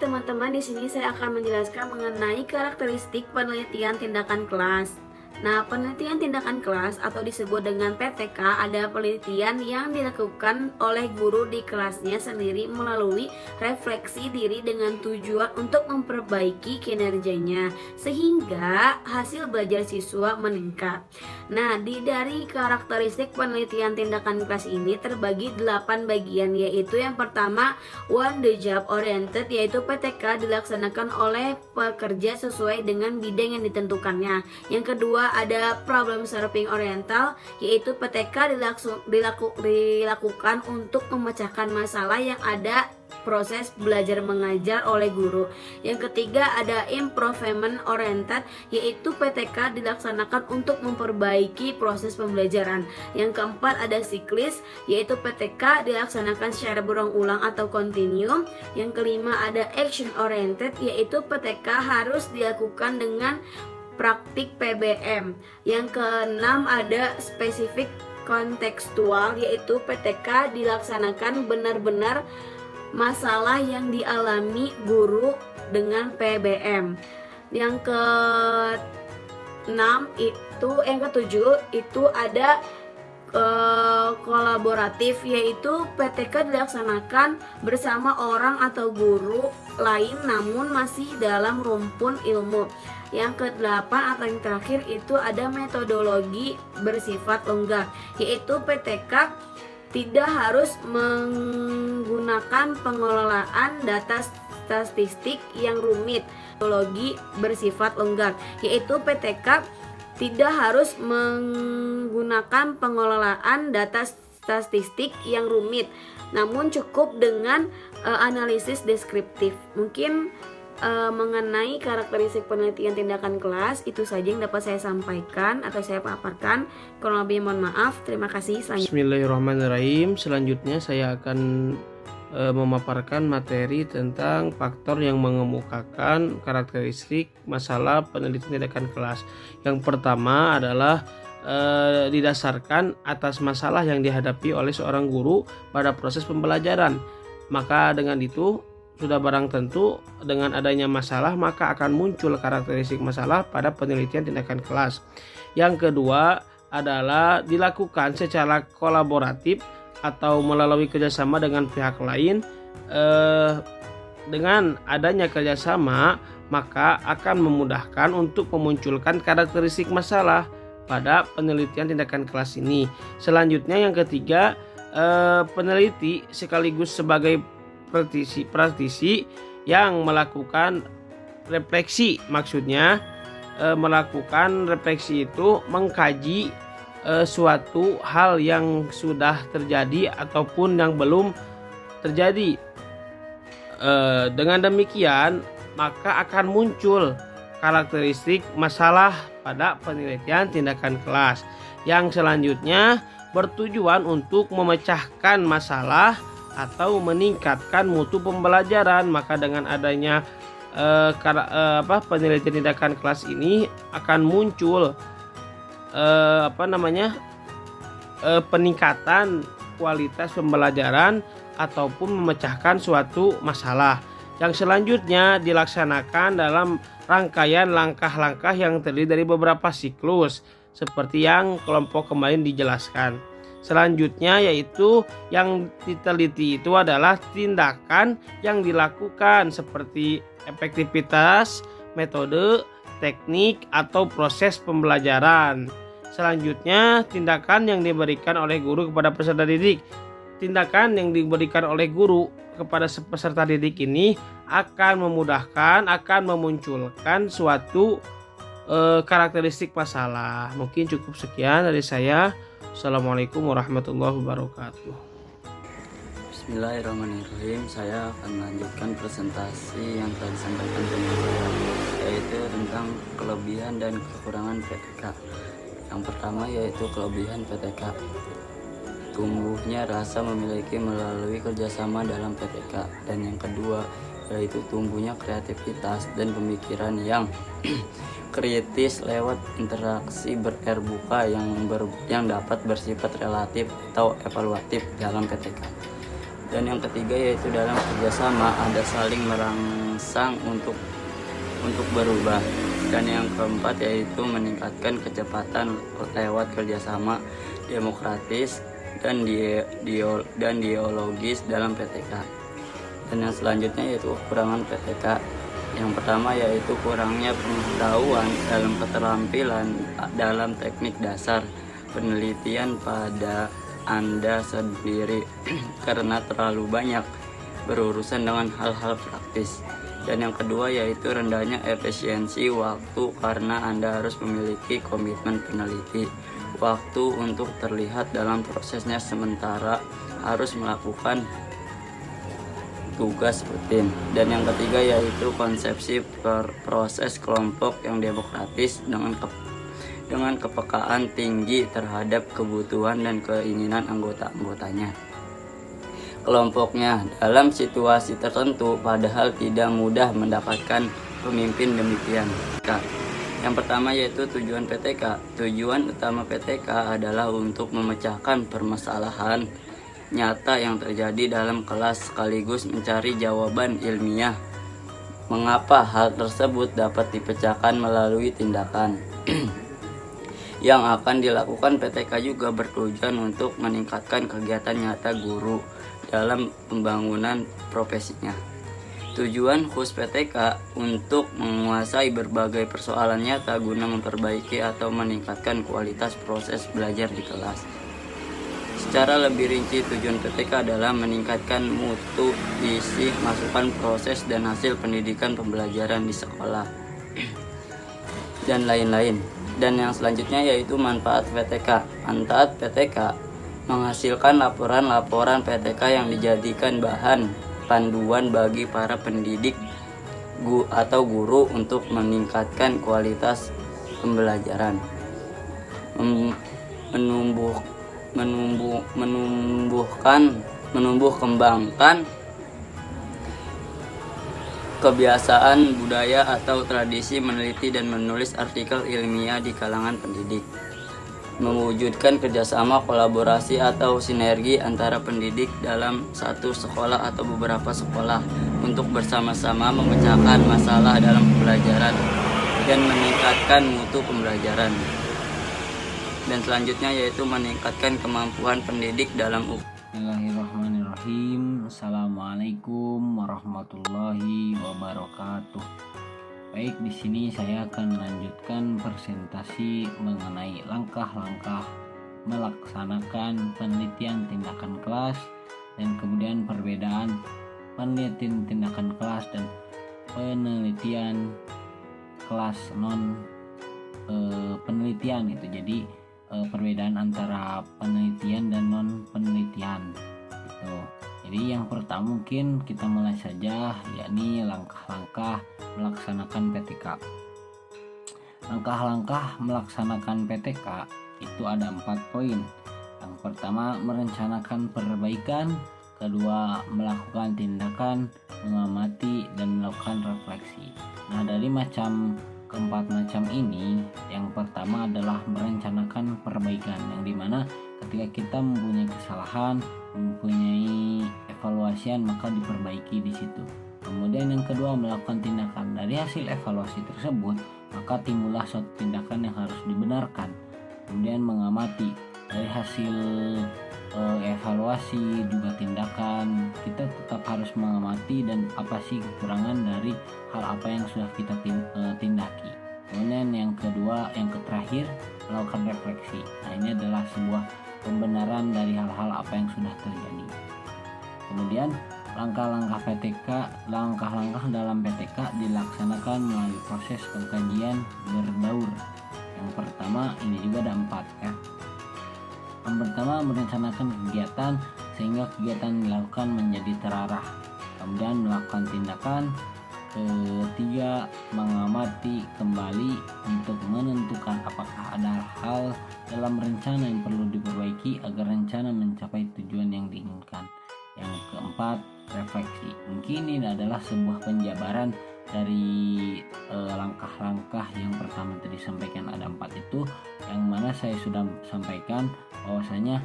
Baik teman-teman, di sini saya akan menjelaskan mengenai karakteristik penelitian tindakan kelas. Nah, penelitian tindakan kelas atau disebut dengan PTK ada penelitian yang dilakukan oleh guru di kelasnya sendiri melalui refleksi diri dengan tujuan untuk memperbaiki kinerjanya sehingga hasil belajar siswa meningkat. Nah, dari karakteristik penelitian tindakan kelas ini terbagi 8 bagian, yaitu yang pertama one the job oriented, yaitu PTK dilaksanakan oleh pekerja sesuai dengan bidang yang ditentukannya. Yang kedua ada problem solving oriental, yaitu PTK dilakukan untuk memecahkan masalah yang ada proses belajar mengajar oleh guru. Yang ketiga ada improvement oriented, yaitu PTK dilaksanakan untuk memperbaiki proses pembelajaran. Yang keempat ada siklis, yaitu PTK dilaksanakan secara berulang-ulang atau continue. Yang kelima ada action oriented, yaitu PTK harus dilakukan dengan praktik PBM. Yang keenam ada spesifik kontekstual, yaitu PTK dilaksanakan benar-benar masalah yang dialami guru dengan PBM. Yang ketujuh itu ada kolaboratif, yaitu PTK dilaksanakan bersama orang atau guru lain namun masih dalam rumpun ilmu. Yang kedelapan atau yang terakhir itu ada metodologi bersifat longgar, yaitu PTK tidak harus menggunakan pengelolaan data statistik yang rumit. Metodologi bersifat longgar, yaitu PTK tidak harus menggunakan pengelolaan data statistik yang rumit, namun cukup dengan analisis deskriptif. Mungkin mengenai karakteristik penelitian tindakan kelas itu saja yang dapat saya sampaikan atau saya paparkan. Kurang lebih mohon maaf. Terima kasih. Bismillahirrahmanirrahim. Selanjutnya saya akan memaparkan materi tentang faktor yang mengemukakan karakteristik masalah penelitian tindakan kelas. Yang pertama adalah didasarkan atas masalah yang dihadapi oleh seorang guru pada proses pembelajaran. Maka dengan itu sudah barang tentu dengan adanya masalah maka akan muncul karakteristik masalah pada penelitian tindakan kelas. Yang kedua adalah dilakukan secara kolaboratif atau melalui kerjasama dengan pihak lain. Dengan adanya kerjasama maka akan memudahkan untuk memunculkan karakteristik masalah pada penelitian tindakan kelas ini. Selanjutnya yang ketiga, peneliti sekaligus sebagai praktisi yang melakukan refleksi. Maksudnya melakukan refleksi itu mengkaji suatu hal yang sudah terjadi ataupun yang belum terjadi. Dengan demikian maka akan muncul karakteristik masalah pada penelitian tindakan kelas. Yang selanjutnya bertujuan untuk memecahkan masalah atau meningkatkan mutu pembelajaran. Maka dengan adanya penelitian tindakan kelas ini akan muncul peningkatan kualitas pembelajaran ataupun memecahkan suatu masalah. Yang selanjutnya dilaksanakan dalam rangkaian langkah-langkah yang terdiri dari beberapa siklus seperti yang kelompok kemarin dijelaskan. Selanjutnya yaitu yang diteliti itu adalah tindakan yang dilakukan seperti efektivitas, metode, teknik, atau proses pembelajaran. Selanjutnya tindakan yang diberikan oleh guru kepada peserta didik. Tindakan yang diberikan oleh guru kepada peserta didik ini akan memudahkan, akan memunculkan suatu karakteristik masalah. Mungkin cukup sekian dari saya. Assalamualaikum warahmatullahi wabarakatuh. Bismillahirrahmanirrahim. Saya akan melanjutkan presentasi yang telah disampaikan dengan saya, yaitu tentang kelebihan dan kekurangan PTK. Yang pertama yaitu kelebihan PTK. Tumbuhnya rasa memiliki melalui kerjasama dalam PTK. Dan yang kedua yaitu tumbuhnya kreativitas dan pemikiran yang kritis lewat interaksi berterbuka yang dapat bersifat relatif atau evaluatif dalam PTK. Dan yang ketiga yaitu dalam kerjasama ada saling merangsang untuk berubah. Dan yang keempat yaitu meningkatkan kecepatan lewat kerjasama demokratis dan dialogis dalam PTK. Dan yang selanjutnya yaitu kekurangan PTK. Yang pertama yaitu kurangnya pengetahuan dalam keterampilan dalam teknik dasar penelitian pada Anda sendiri karena terlalu banyak berurusan dengan hal-hal praktis. Dan yang kedua yaitu rendahnya efisiensi waktu karena Anda harus memiliki komitmen peneliti waktu untuk terlihat dalam prosesnya sementara harus melakukan tugas rutin. Dan yang ketiga yaitu konsepsi proses kelompok yang demokratis dengan kepekaan tinggi terhadap kebutuhan dan keinginan anggota-anggotanya kelompoknya dalam situasi tertentu, padahal tidak mudah mendapatkan pemimpin demikian. Yang pertama yaitu tujuan PTK. Tujuan utama PTK adalah untuk memecahkan permasalahan nyata yang terjadi dalam kelas sekaligus mencari jawaban ilmiah mengapa hal tersebut dapat dipecahkan melalui tindakan yang akan dilakukan. PTK juga bertujuan untuk meningkatkan kegiatan nyata guru dalam pembangunan profesinya. Tujuan khusus PTK untuk menguasai berbagai persoalan nyata guna memperbaiki atau meningkatkan kualitas proses belajar di kelas. Secara lebih rinci, tujuan PTK adalah meningkatkan mutu, isi, masukan, proses, dan hasil pendidikan pembelajaran di sekolah dan lain-lain. Dan yang selanjutnya yaitu manfaat PTK. Manfaat PTK menghasilkan laporan-laporan PTK yang dijadikan bahan panduan bagi para pendidik atau guru untuk meningkatkan kualitas pembelajaran, menumbuh kembangkan kebiasaan budaya atau tradisi meneliti dan menulis artikel ilmiah di kalangan pendidik, mewujudkan kerjasama, kolaborasi atau sinergi antara pendidik dalam satu sekolah atau beberapa sekolah untuk bersama-sama memecahkan masalah dalam pembelajaran dan meningkatkan mutu pembelajaran. Dan selanjutnya yaitu meningkatkan kemampuan pendidik dalam Bismillahirrahmanirrahim. Assalamualaikum warahmatullahi wabarakatuh. Baik, di sini saya akan melanjutkan presentasi mengenai langkah-langkah melaksanakan penelitian tindakan kelas dan kemudian perbedaan penelitian tindakan kelas dan penelitian kelas non penelitian itu. Jadi perbedaan antara penelitian dan non penelitian gitu. Jadi yang pertama mungkin kita mulai saja, yakni langkah-langkah melaksanakan PTK. Langkah-langkah melaksanakan PTK itu ada 4 poin. Yang pertama, merencanakan perbaikan. Kedua, melakukan tindakan, mengamati dan melakukan refleksi. Nah, dari keempat macam ini, yang pertama adalah merencanakan perbaikan, yang dimana ketika kita mempunyai kesalahan, mempunyai evaluasian, maka diperbaiki di situ. Kemudian yang kedua, melakukan tindakan. Dari hasil evaluasi tersebut, maka timbullah suatu tindakan yang harus dibenarkan. Kemudian mengamati. Dari hasil evaluasi juga tindakan, kita tetap harus mengamati dan apa sih kekurangan dari hal apa yang sudah kita tindaki. Kemudian yang kedua, yang terakhir, melakukan refleksi. Nah, ini adalah sebuah pembenaran dari hal-hal apa yang sudah terjadi. Kemudian langkah-langkah dalam PTK dilaksanakan melalui proses pengkajian berbaur. Yang pertama, ini juga ada 4 ya. Yang pertama, merencanakan kegiatan sehingga kegiatan dilakukan menjadi terarah. Kemudian melakukan tindakan. Ketiga, mengamati kembali untuk menentukan apakah ada hal dalam rencana yang perlu diperbaiki agar rencana mencapai tujuan yang diinginkan. Yang keempat, refleksi. Mungkin ini adalah sebuah penjabaran dari langkah-langkah yang pertama tadi disampaikan ada 4 itu, yang mana saya sudah sampaikan bahwasanya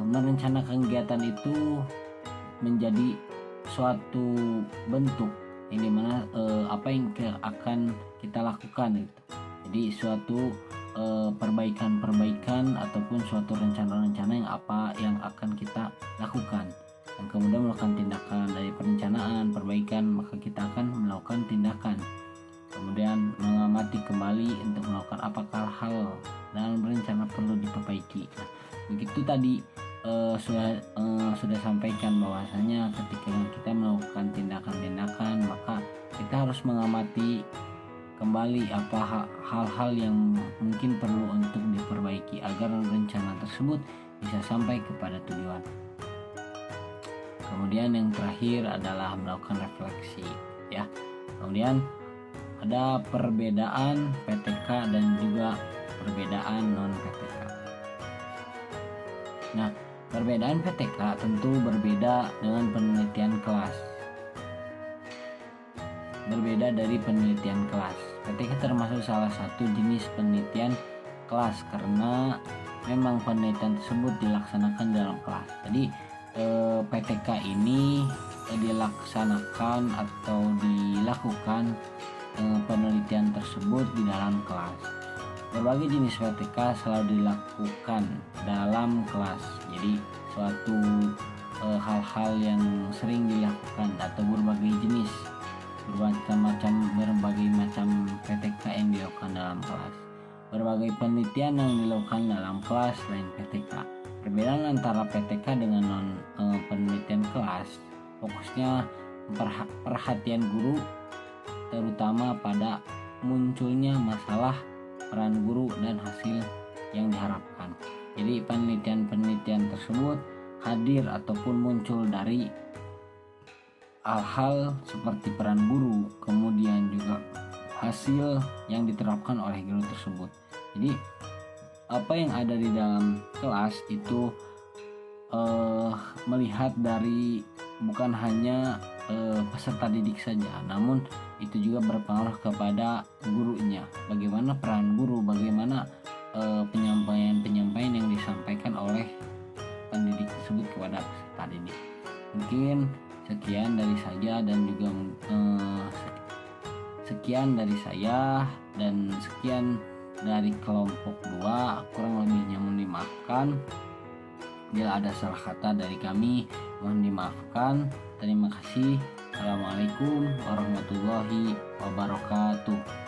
merencanakan kegiatan itu menjadi suatu bentuk yang dimana apa yang akan kita lakukan gitu. Jadi suatu perbaikan ataupun suatu rencana-rencana yang akan kita lakukan, dan kemudian melakukan tindakan dari perencanaan perbaikan, maka kita akan melakukan tindakan, kemudian mengamati kembali untuk melakukan apakah hal dalam rencana perlu diperbaiki. Nah, begitu tadi sudah sampaikan bahwasanya ketika kita melakukan tindakan-tindakan, maka kita harus mengamati kembali apa hal-hal yang mungkin perlu untuk diperbaiki agar rencana tersebut bisa sampai kepada tujuan. Kemudian yang terakhir adalah melakukan refleksi, ya. Kemudian ada perbedaan PTK dan juga perbedaan non PTK. Nah, perbedaan PTK tentu berbeda dengan penelitian kelas. Berbeda dari penelitian kelas. PTK termasuk salah satu jenis penelitian kelas karena memang penelitian tersebut dilaksanakan dalam kelas. Jadi PTK ini dilaksanakan atau dilakukan penelitian tersebut di dalam kelas. Berbagai jenis PTK selalu dilakukan dalam kelas. Jadi suatu hal-hal yang sering dilakukan atau berbagai macam PTK yang dilakukan dalam kelas. Berbagai penelitian yang dilakukan dalam kelas selain PTK. Perbedaan antara PTK dengan non penelitian kelas fokusnya perhatian guru, terutama pada munculnya masalah, peran guru, dan hasil yang diharapkan. Jadi penelitian-penelitian tersebut hadir ataupun muncul dari hal-hal seperti peran guru, kemudian juga hasil yang diterapkan oleh guru tersebut. Jadi apa yang ada di dalam kelas itu melihat dari bukan hanya peserta didik saja, namun itu juga berpengaruh kepada gurunya. Bagaimana peran guru, bagaimana penyampaian yang disampaikan oleh pendidik tersebut kepada peserta didik. Mungkin sekian dari saya dan juga sekian dari saya dan sekian dari kelompok 2. Kurang lebihnya mohon dimaafkan. Bila ada salah kata dari kami, mohon dimaafkan. Terima kasih. Assalamualaikum warahmatullahi wabarakatuh.